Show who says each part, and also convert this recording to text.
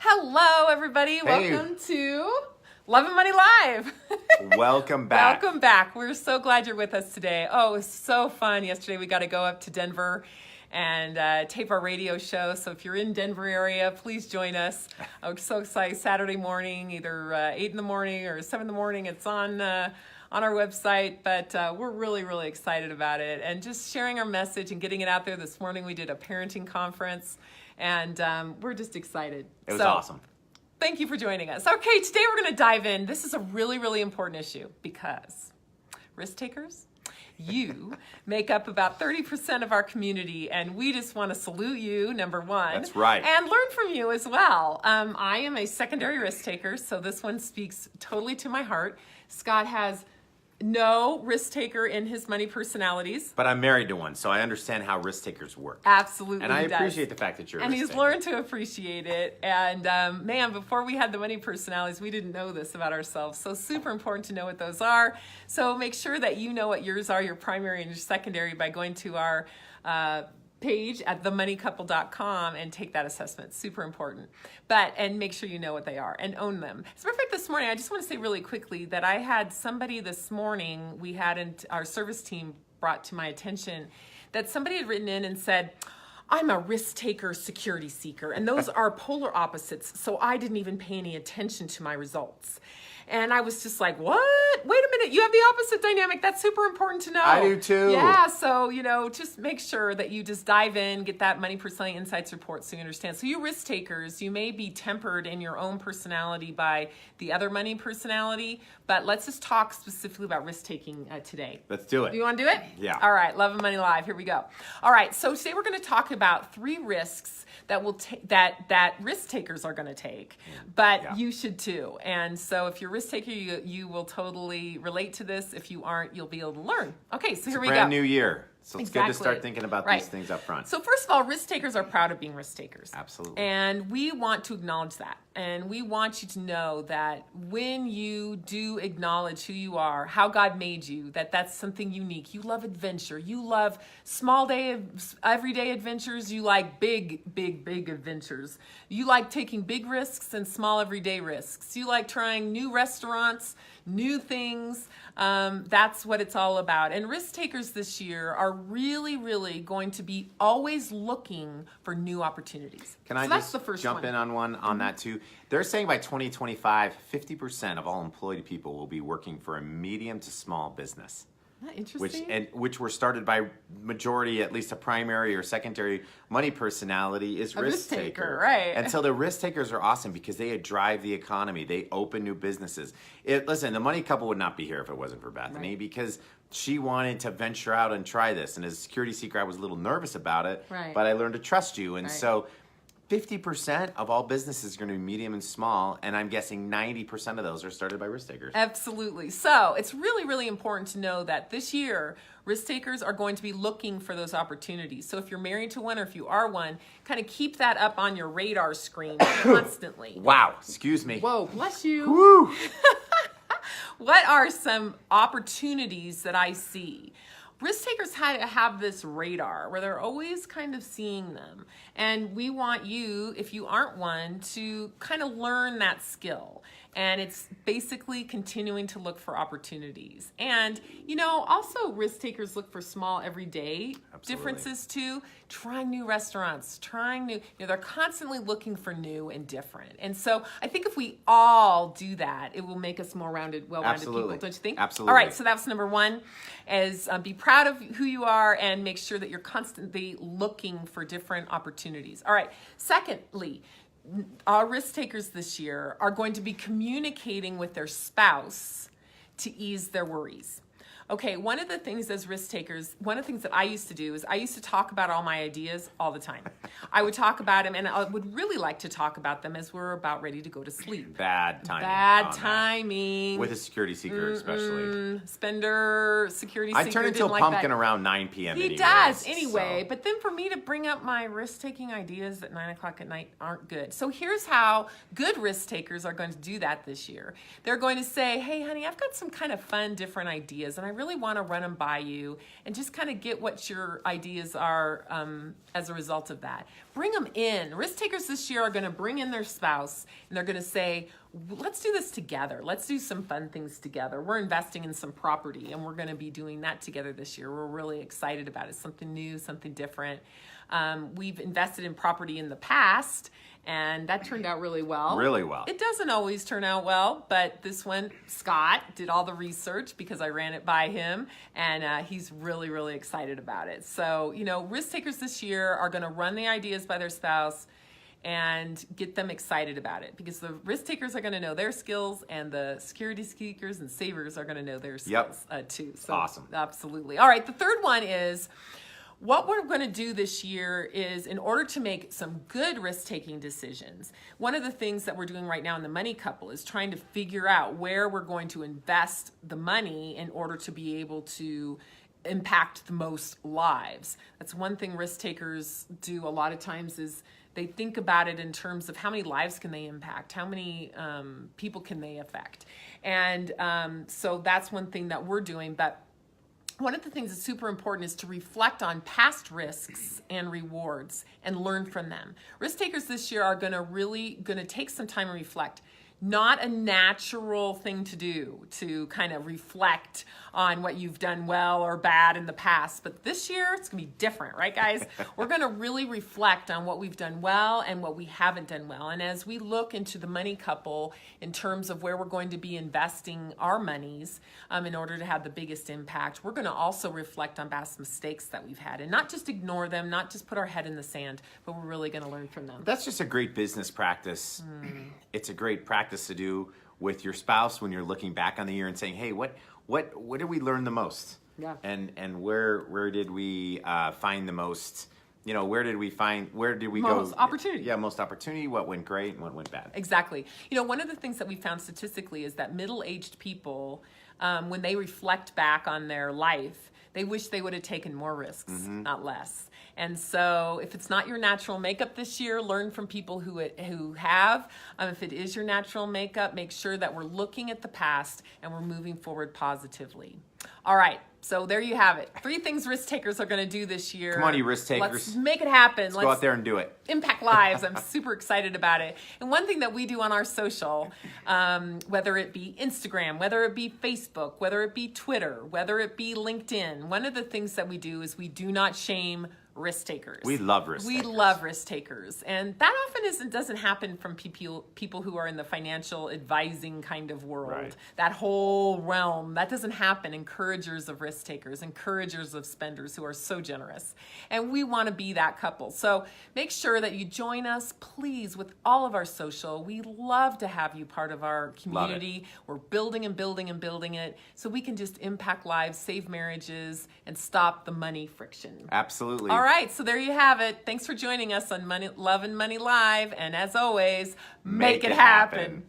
Speaker 1: Hello, everybody.
Speaker 2: Hey.
Speaker 1: Welcome to Love and Money Live.
Speaker 2: Welcome back.
Speaker 1: Welcome back. We're so glad you're with us today. Oh, it was so fun. Yesterday we got to go up to Denver and tape our radio show. So if you're in Denver area, please join us. I'm so excited. Saturday morning, either 8 in the morning or 7 in the morning. It's on our website, but we're really, really excited about it and just sharing our message and getting it out there. This morning we did a parenting conference, and we're just excited.
Speaker 2: It was awesome.
Speaker 1: Thank you for joining us. Okay, today we're going to dive in. This is a really, really important issue because risk takers, you make up about 30% of our community, and we just want to salute you, number one.
Speaker 2: That's right.
Speaker 1: And learn from you as well. I am a secondary risk taker, so this one speaks totally to my heart. Scott has no risk taker in his money personalities.
Speaker 2: But I'm married to one, so I understand how risk takers work.
Speaker 1: Absolutely.
Speaker 2: And I
Speaker 1: he does.
Speaker 2: appreciate the fact that you're a
Speaker 1: And
Speaker 2: risk
Speaker 1: he's
Speaker 2: taker.
Speaker 1: learned to appreciate it. And man, before we had the money personalities, we didn't know this about ourselves. So super important to know what those are. So make sure that you know what yours are, your primary and your secondary, by going to our page at themoneycouple.com and take that assessment. Super important. And make sure you know what they are and own them. As a matter of fact, this morning, I just want to say really quickly that I had somebody this morning, we had in our service team brought to my attention that somebody had written in and said, I'm a risk taker, security seeker, and those are polar opposites, so I didn't even pay any attention to my results. And I was just like, what? Wait a minute, you have the opposite dynamic. That's super important to know.
Speaker 2: I do too.
Speaker 1: Yeah, so, just make sure that you just dive in, get that Money Personality Insights report so you understand. So you risk takers, you may be tempered in your own personality by the other money personality, but let's just talk specifically about risk taking today.
Speaker 2: Let's do it.
Speaker 1: Do you want to do it?
Speaker 2: Yeah.
Speaker 1: All right, Love and Money Live, here we go. All right, so today we're going to talk about 3 risks that that risk takers are going to take, but you should too. And so if you're a risk taker, you will totally relate to this. If you aren't, you'll be able to learn. Okay, so here we go.
Speaker 2: Brand new year. So it's good to start
Speaker 1: Exactly.
Speaker 2: thinking about
Speaker 1: Right.
Speaker 2: these things up front.
Speaker 1: So first of all, risk takers are proud of being risk takers.
Speaker 2: Absolutely.
Speaker 1: And we want to acknowledge that. And we want you to know that when you do acknowledge who you are, how God made you, that's something unique. You love adventure. You love everyday adventures. You like big adventures. You like taking big risks and small everyday risks. You like trying new restaurants, new things. That's what it's all about. And risk takers this year are really, really going to be always looking for new opportunities.
Speaker 2: Can I
Speaker 1: that's
Speaker 2: just
Speaker 1: the first
Speaker 2: jump
Speaker 1: one.
Speaker 2: in on one on that too? They're saying by 2025, 50% of all employed people will be working for a medium to small business.
Speaker 1: Isn't that interesting?
Speaker 2: Which were started by majority, at least a primary or secondary money personality is risk taker.
Speaker 1: Right.
Speaker 2: And so the risk takers are awesome because they drive the economy. They open new businesses. Listen, the money couple would not be here if it wasn't for Bethany because she wanted to venture out and try this. And as a security seeker, I was a little nervous about it, but I learned to trust you. And so 50% of all businesses are going to be medium and small, and I'm guessing 90% of those are started by risk takers.
Speaker 1: Absolutely. So it's really, really important to know that this year, risk takers are going to be looking for those opportunities. So if you're married to one or if you are one, kind of keep that up on your radar screen constantly.
Speaker 2: Wow, excuse me.
Speaker 1: Whoa, bless you.
Speaker 2: Woo!
Speaker 1: What are some opportunities that I see? Risk takers have this radar where they're always kind of seeing them. And we want you, if you aren't one, to kind of learn that skill. And it's basically continuing to look for opportunities. And, also risk takers look for small everyday differences too. Trying new restaurants, they're constantly looking for new and different. And so I think if we all do that, it will make us more well-rounded people, don't you think?
Speaker 2: Absolutely.
Speaker 1: All right, so that's number one, is be proud of who you are and make sure that you're constantly looking for different opportunities. All right, secondly, our risk takers this year are going to be communicating with their spouse to ease their worries. Okay, one of the things as risk takers, one of the things that I used to do is I used to talk about all my ideas all the time. I would talk about them, and I would really like to talk about them as we're about ready to go to sleep.
Speaker 2: Bad timing.
Speaker 1: Bad timing.
Speaker 2: With a security seeker, especially.
Speaker 1: Spender, security seeker.
Speaker 2: I turn into a
Speaker 1: didn't
Speaker 2: pumpkin
Speaker 1: like that.
Speaker 2: around 9 p.m.
Speaker 1: He
Speaker 2: anyways,
Speaker 1: does, anyway.
Speaker 2: so.
Speaker 1: But then for me to bring up my risk-taking ideas at 9 o'clock at night aren't good. So here's how good risk takers are going to do that this year. They're going to say, hey, honey, I've got some kind of fun, different ideas, and I really want to run them by you and just kind of get what your ideas are as a result of that. Bring them in. Risk takers this year are going to bring in their spouse, and they're going to say, let's do this together. Let's do some fun things together. We're investing in some property, and we're going to be doing that together this year. We're really excited about it. Something new, something different. We've invested in property in the past, and that turned out really well.
Speaker 2: Really well.
Speaker 1: It doesn't always turn out well, but this one, Scott did all the research because I ran it by him, and he's really, really excited about it. So, risk takers this year are going to run the ideas by their spouse and get them excited about it, because the risk takers are going to know their skills, and the security seekers and savers are going to know their skills too. So,
Speaker 2: awesome.
Speaker 1: Absolutely. All right, the third one is, what we're going to do this year is, in order to make some good risk-taking decisions, one of the things that we're doing right now in the Money Couple is trying to figure out where we're going to invest the money in order to be able to impact the most lives. That's one thing risk takers do a lot of times, is they think about it in terms of how many lives can they impact, how many people can they affect. And so that's one thing that we're doing. But one of the things that's super important is to reflect on past risks and rewards and learn from them. Risk takers this year are going to take some time and reflect. Not a natural thing to do, to kind of reflect on what you've done well or bad in the past. But this year, it's going to be different, right, guys? We're going to really reflect on what we've done well and what we haven't done well. And as we look into the Money Couple in terms of where we're going to be investing our monies in order to have the biggest impact, we're going to also reflect on past mistakes that we've had, and not just ignore them, not just put our head in the sand, but we're really going to learn from them.
Speaker 2: That's just a great business practice. It's a great practice to do with your spouse when you're looking back on the year and saying, hey, what did we learn the most?
Speaker 1: Yeah.
Speaker 2: And where did we find the most, where did we go?
Speaker 1: Most opportunity.
Speaker 2: Yeah, most opportunity, what went great and what went bad.
Speaker 1: Exactly. One of the things that we found statistically is that middle-aged people, when they reflect back on their life, they wish they would have taken more risks, not less. And so if it's not your natural makeup this year, learn from people who have. If it is your natural makeup, make sure that we're looking at the past and we're moving forward positively. All right. So there you have it. 3 things risk takers are going to do this year.
Speaker 2: Come on, you risk takers.
Speaker 1: Let's make it happen.
Speaker 2: Let's go out there and do it.
Speaker 1: Impact lives. I'm super excited about it. And one thing that we do on our social, whether it be Instagram, whether it be Facebook, whether it be Twitter, whether it be LinkedIn, one of the things that we do is we do not shame risk takers.
Speaker 2: We love risk takers.
Speaker 1: We love risk takers. And that often doesn't happen from people who are in the financial advising kind of world.
Speaker 2: Right.
Speaker 1: That whole realm, that doesn't happen. Encouragers of risk takers, encouragers of spenders who are so generous. And we want to be that couple. So make sure that you join us, please, with all of our social. We love to have you part of our community. We're building and building and building it so we can just impact lives, save marriages, and stop the money friction.
Speaker 2: Absolutely.
Speaker 1: All right, so there you have it. Thanks for joining us on Love and Money Live. And as always, make it happen.